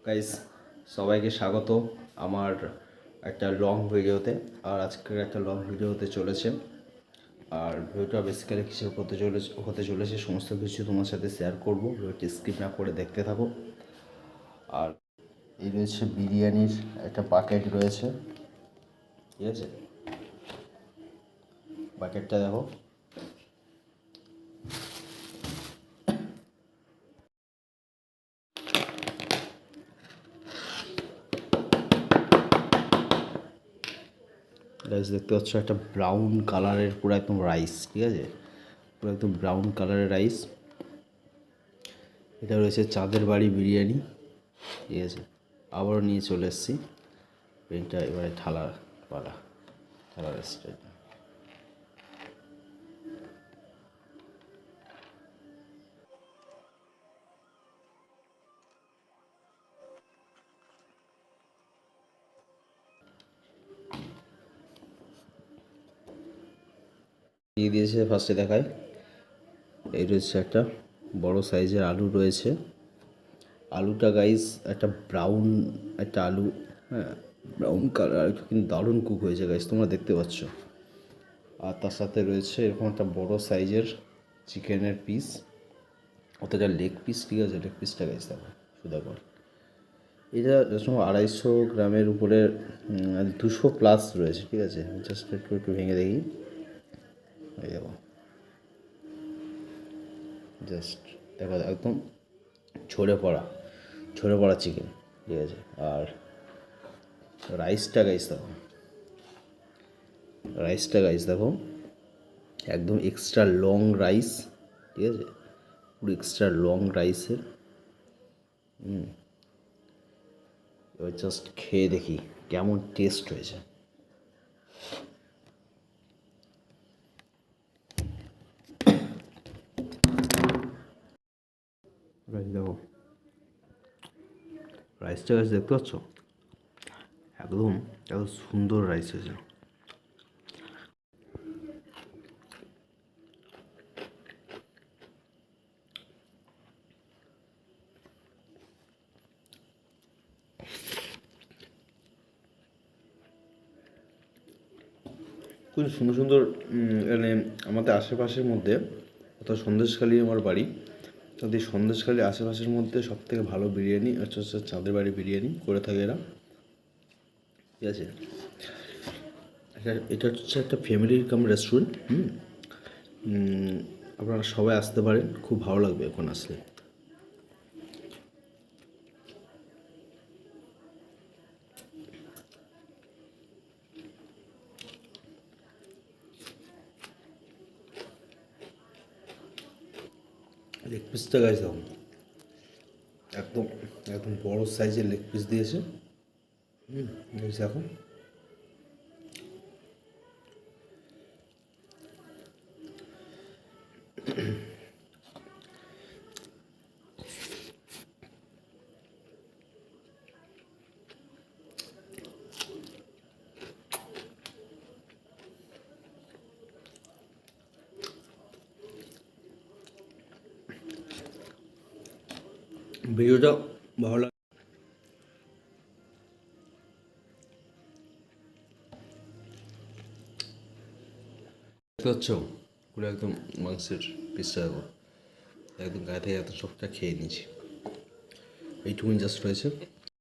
Guys, সবাইকে স্বাগত আমার একটা লং ভিডিওতে। আর আজকের একটা লং ভিডিও হতে চলেছে। আর ভিডিওটা বেসিক্যালি কিছু হতে চলেছে সমস্ত কিছু তোমার সাথে শেয়ার করব। ভিডিওটি স্কিপ না করে দেখতে থাকো। আর এই রয়েছে বিরিয়ানির একটা প্যাকেট রয়েছে, ঠিক আছে? প্যাকেটটা দেখো। গাইস, দেখতে পাচ্ছ একটা ব্রাউন কালারের পুরো একদম রাইস, ঠিক আছে? পুরো একদম ব্রাউন কালারের রাইস। এটা রয়েছে চাঁদের বাড়ি বিরিয়ানি, ঠিক আছে? আবারও নিয়ে চলে এসেছি পেনটা, এবারে ঢালার পালা, ঢালার স্টাইল। দিয়ে দিয়েছে ফার্স্টে দেখায়। এই রয়েছে একটা বড় সাইজের আলু রয়েছে। আলুটা গাইস একটা ব্রাউন একটা আলু, হ্যাঁ, ব্রাউন কালার, কিন্তু দারুণ কুক হয়েছে গাইস, তোমরা দেখতে পাচ্ছ। আর তার সাথে রয়েছে এরকম একটা বড় সাইজের চিকেনের পিস, অতটা লেগ পিস, ঠিক আছে? লেগ পিসটা গাইস দেখো, শুধু কর। এটা যখন 250 গ্রামের উপরে 200 প্লাস রয়েছে, ঠিক আছে? জাস্ট একটু একটু ভেঙে দেখি। এই দেখো, জাস্ট দেখো, একদম ঝরে পড়া চিকেন, ঠিক আছে? আর রাইসটা গাইস দেখো, একদম এক্সট্রা লং রাইস, ঠিক আছে? পুরো এক্সট্রা লং রাইসের। এবার জাস্ট খেয়ে দেখি কেমন টেস্ট হয়েছে। দেখো রাইসটা গাছ দেখতে পাচ্ছ, একদম এত সুন্দর রাইস হয়েছে। খুব সুন্দর সুন্দর, মানে আমাদের আশেপাশের মধ্যে, অর্থাৎ সন্দেশখালী আমার বাড়ি, তাদের সন্দেশখালী আশেপাশের মধ্যে সবথেকে ভালো বিরিয়ানি হচ্ছে চাঁদের বাড়ি বিরিয়ানি করে থাকে এরা, ঠিক আছে? এটা হচ্ছে একটা ফ্যামিলি কাম রেস্টুরেন্ট। আপনারা সবাই আসতে পারেন, খুব ভালো লাগবে এখন আসলে। লেগ পিসটা গাছ দাও, একদম একদম বড় সাইজের লেগ পিস দিয়েছে। দেখো, ভিডিওটা ভালো লাগে দেখতে পাচ্ছ, পুরো একদম মাংসের পিসটা দেখো, একদম গায়ে থেকে এত সবটা খেয়ে নিয়েছি। এইটুকুনি জাস্ট রয়েছে।